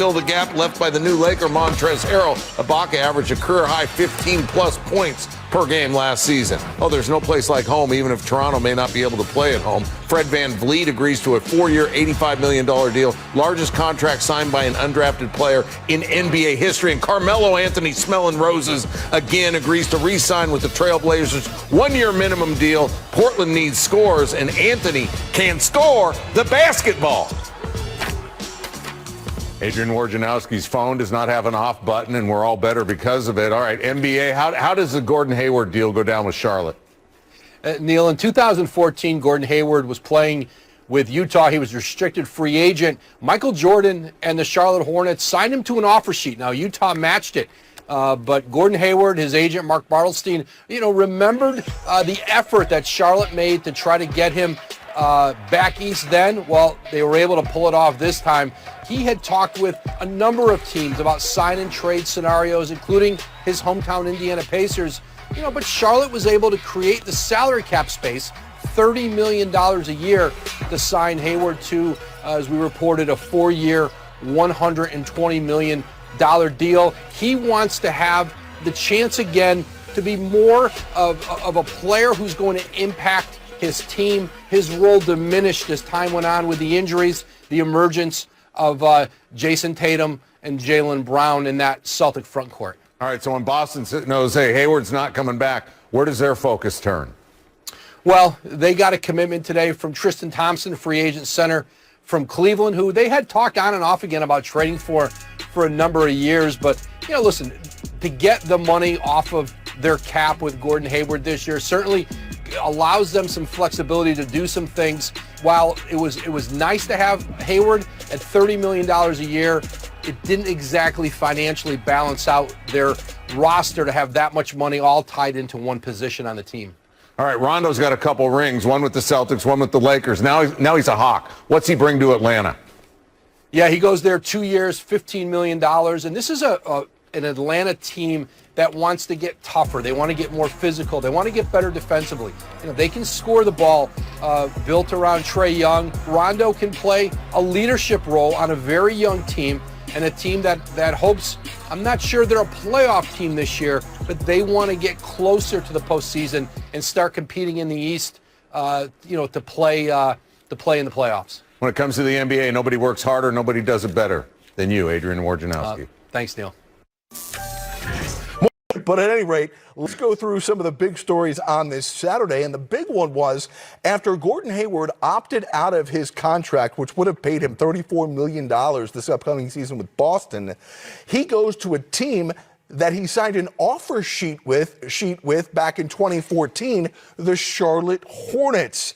fill the gap left by the new Laker Montrezl Harrell. Ibaka averaged a career-high 15-plus points per game last season. Oh, there's no place like home, even if Toronto may not be able to play at home. Fred VanVleet agrees to a 4-year, $85 million deal, largest contract signed by an undrafted player in NBA history. And Carmelo Anthony, smelling roses again, agrees to re-sign with the Trailblazers. 1-year minimum deal. Portland needs scores, and Anthony can score the basketball. Adrian Wojnarowski's phone does not have an off button, and we're all better because of it. All right, NBA, how does the Gordon Hayward deal go down with Charlotte? Neil, in 2014, Gordon Hayward was playing with Utah. He was a restricted free agent. Michael Jordan and the Charlotte Hornets signed him to an offer sheet. Now, Utah matched it. But Gordon Hayward, his agent, Mark Bartelstein, remembered the effort that Charlotte made to try to get him back east then. Well, they were able to pull it off this time. He had talked with a number of teams about sign and trade scenarios, including his hometown Indiana Pacers. But Charlotte was able to create the salary cap space, $30 million a year, to sign Hayward to, as we reported, a 4-year, $120 million deal. He wants to have the chance again to be more of a player who's going to impact his team. His role diminished as time went on with the injuries, the emergence of Jason Tatum and Jaylen Brown in that Celtic front court. All right, so when Boston knows, hey, Hayward's not coming back, where does their focus turn? Well, they got a commitment today from Tristan Thompson, free agent center from Cleveland, who they had talked on and off again about trading for a number of years. But, listen, to get the money off of their cap with Gordon Hayward this year certainly allows them some flexibility to do some things. While it was nice to have Hayward at $30 million a year, it didn't exactly financially balance out their roster to have that much money all tied into one position on the team. All right, Rondo's got a couple rings, one with the Celtics, one with the Lakers. Now he's a Hawk. What's he bring to Atlanta? Yeah, he goes there 2 years, $15 million. And this is an Atlanta team that wants to get tougher. They want to get more physical. They want to get better defensively. They can score the ball, built around Trae Young. Rondo can play a leadership role on a very young team, and a team that hopes, I'm not sure they're a playoff team this year, but they want to get closer to the postseason and start competing in the East, to play in the playoffs. When it comes to the NBA, nobody works harder, nobody does it better than you, Adrian Wojnarowski. Thanks, Neil. But at any rate, let's go through some of the big stories on this Saturday. And the big one was after Gordon Hayward opted out of his contract, which would have paid him $34 million this upcoming season with Boston, he goes to a team that he signed an offer sheet with back in 2014, the Charlotte Hornets.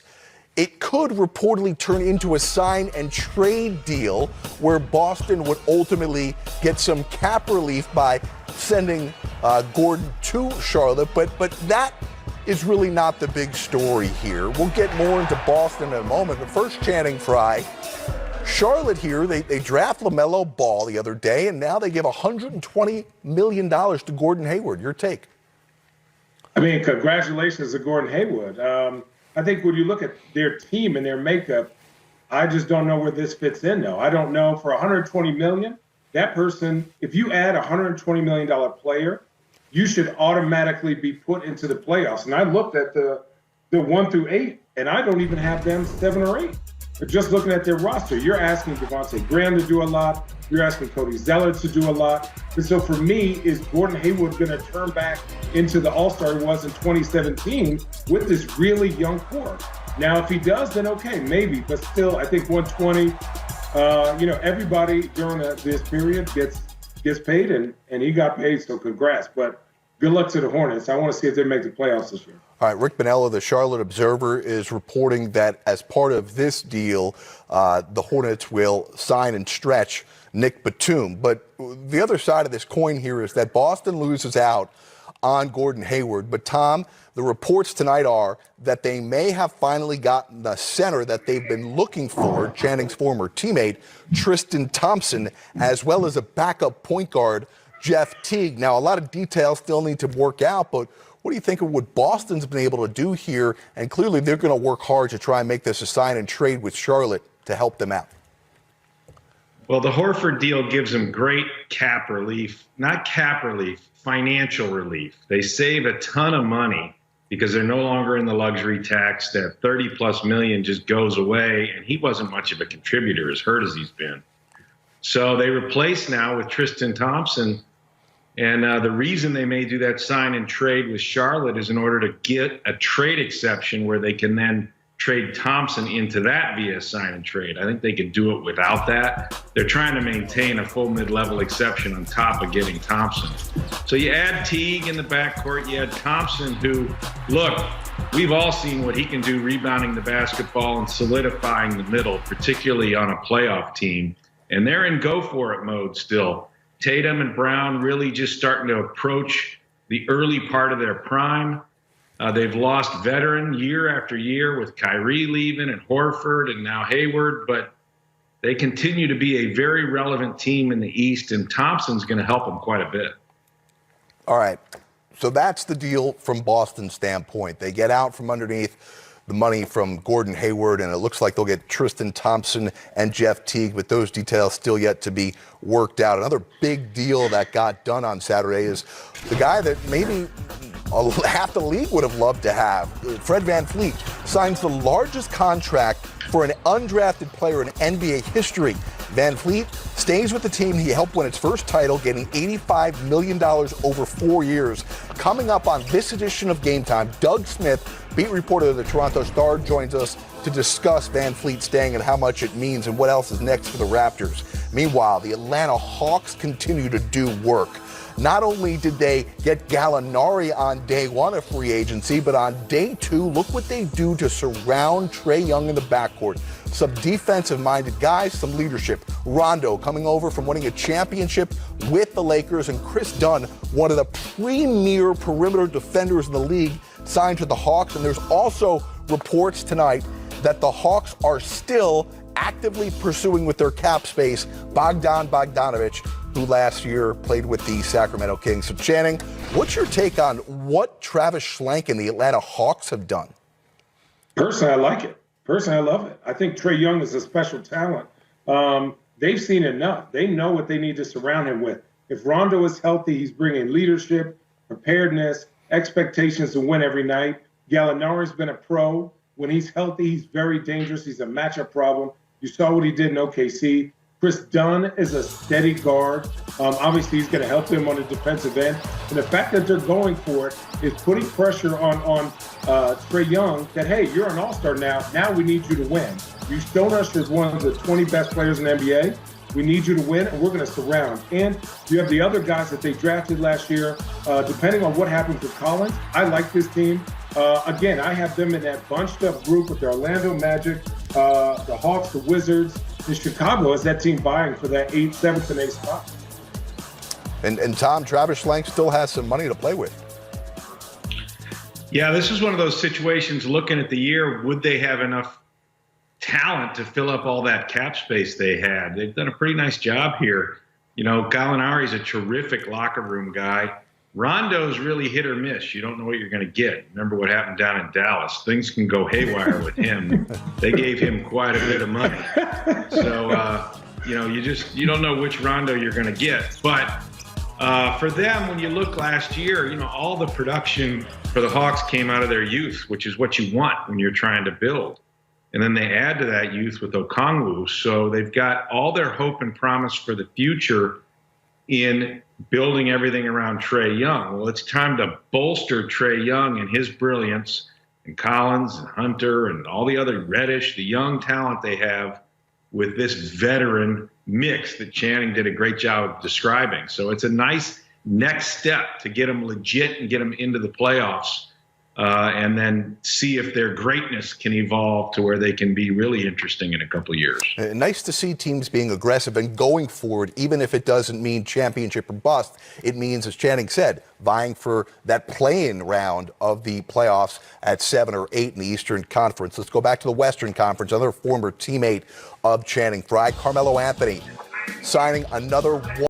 It could reportedly turn into a sign and trade deal where Boston would ultimately get some cap relief by sending Gordon to Charlotte, but that is really not the big story here. We'll get more into Boston in a moment, but first, Channing Frye. Charlotte here, they draft LaMelo Ball the other day, and now they give $120 million to Gordon Hayward. Your take? I mean, congratulations to Gordon Hayward. I think when you look at their team and their makeup, I just don't know where this fits in, though. I don't know, for $120 million, that person, if you add a $120 million player, you should automatically be put into the playoffs. And I looked at the 1 through 8, and I don't even have them 7 or 8. But just looking at their roster, you're asking Devontae Graham to do a lot. You're asking Cody Zeller to do a lot. And so for me, is Gordon Hayward going to turn back into the all-star he was in 2017 with this really young core? Now, if he does, then okay, maybe. But still, I think 120, everybody during this period gets paid, and he got paid, so congrats. But good luck to the Hornets. I want to see if they make the playoffs this year. All right, Rick Bonella, the Charlotte Observer, is reporting that as part of this deal, the Hornets will sign and stretch Nick Batum. But the other side of this coin here is that Boston loses out on Gordon Hayward. But, Tom, the reports tonight are that they may have finally gotten the center that they've been looking for, Channing's former teammate, Tristan Thompson, as well as a backup point guard, Jeff Teague. Now, a lot of details still need to work out, but what do you think of what Boston's been able to do here? And clearly they're going to work hard to try and make this a sign and trade with Charlotte to help them out. Well, the Horford deal gives them great cap relief, not cap relief, financial relief. They save a ton of money because they're no longer in the luxury tax. That 30+ million just goes away, and he wasn't much of a contributor, as hurt as he's been. So they replace now with Tristan Thompson, and the reason they may do that sign and trade with Charlotte is in order to get a trade exception where they can then trade Thompson into that via sign and trade. I think they could do it without that. They're trying to maintain a full mid-level exception on top of getting Thompson. So you add Teague in the backcourt, you add Thompson, who, look, we've all seen what he can do rebounding the basketball and solidifying the middle, particularly on a playoff team. And they're in go-for-it mode still. Tatum and Brown really just starting to approach the early part of their prime. They've lost veteran year after year with Kyrie leaving and Horford and now Hayward, but they continue to be a very relevant team in the East, and Thompson's going to help them quite a bit. All right. So that's the deal from Boston's standpoint. They get out from underneath the money from Gordon Hayward, and it looks like they'll get Tristan Thompson and Jeff Teague, but those details still yet to be worked out. Another big deal that got done on Saturday is the guy that maybe half the league would have loved to have. Fred VanVleet signs the largest contract for an undrafted player in NBA history. VanVleet stays with the team. He helped win its first title, getting $85 million over 4 years. Coming up on this edition of Game Time, Doug Smith, beat reporter of the Toronto Star, joins us to discuss VanVleet staying and how much it means and what else is next for the Raptors. Meanwhile, the Atlanta Hawks continue to do work. Not only did they get Gallinari on day one of free agency, but on day two, look what they do to surround Trae Young in the backcourt. Some defensive-minded guys, some leadership. Rondo coming over from winning a championship with the Lakers, and Chris Dunn, one of the premier perimeter defenders in the league, signed to the Hawks. And there's also reports tonight that the Hawks are still actively pursuing with their cap space Bogdan Bogdanović, who last year played with the Sacramento Kings. So Channing, what's your take on what Travis Schlenk and the Atlanta Hawks have done? Personally, I like it. Personally, I love it. I think Trae Young is a special talent. They've seen enough. They know what they need to surround him with. If Rondo is healthy, he's bringing leadership, preparedness, expectations to win every night. Gallinari's been a pro. When he's healthy, he's very dangerous. He's a matchup problem. You saw what he did in OKC. Chris Dunn is a steady guard. Obviously, he's going to help them on the defensive end. And the fact that they're going for it is putting pressure on Trae Young that, hey, you're an all-star now. Now we need you to win. You stone us as one of the 20 best players in the NBA. We need you to win, and we're going to surround. And you have the other guys that they drafted last year. Depending on what happens with Collins, I like this team. Again, I have them in that bunched-up group with the Orlando Magic, the Hawks, the Wizards. In Chicago is that team vying for that 7th and 8th spot. And Tom, Travis Schlenk still has some money to play with. Yeah, this is one of those situations, looking at the year, would they have enough talent to fill up all that cap space they had? They've done a pretty nice job here. You know, Gallinari's a terrific locker room guy. Rondo's really hit or miss. You don't know what you're going to get. Remember what happened down in Dallas. Things can go haywire with him. They gave him quite a bit of money. So, you don't know which Rondo you're going to get. But for them, when you look last year, all the production for the Hawks came out of their youth, which is what you want when you're trying to build. And then they add to that youth with Okongwu. So they've got all their hope and promise for the future in building everything around Trae Young. Well, it's time to bolster Trae Young and his brilliance, and Collins and Hunter and all the other Reddish, the young talent they have, with this veteran mix that Channing did a great job of describing. So it's a nice next step to get them legit and get them into the playoffs, and then see if their greatness can evolve to where they can be really interesting in a couple of years. Nice to see teams being aggressive and going forward, even if it doesn't mean championship or bust. It means, as Channing said, vying for that play-in round of the playoffs at 7 or 8 in the Eastern Conference. Let's go back to the Western Conference. Another former teammate of Channing Frye, Carmelo Anthony, signing another one.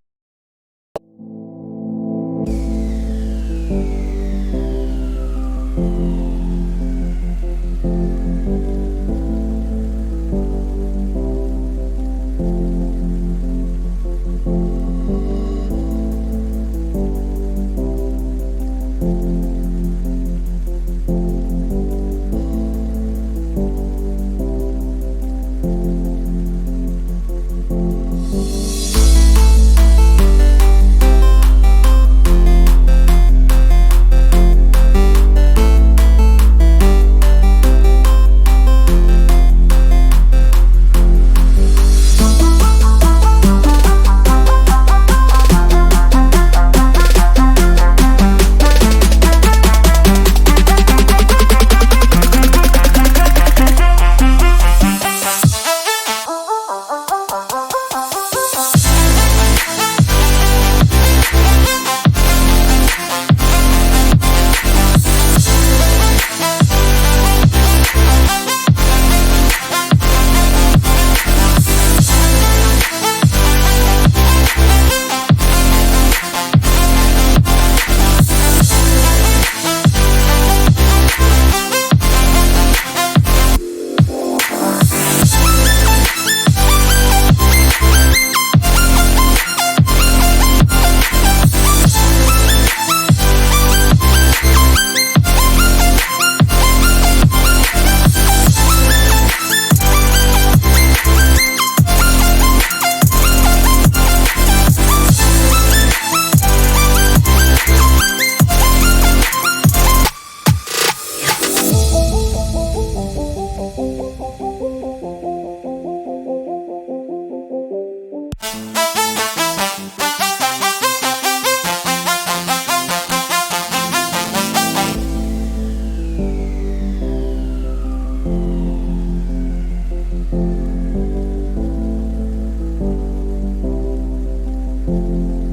Bye.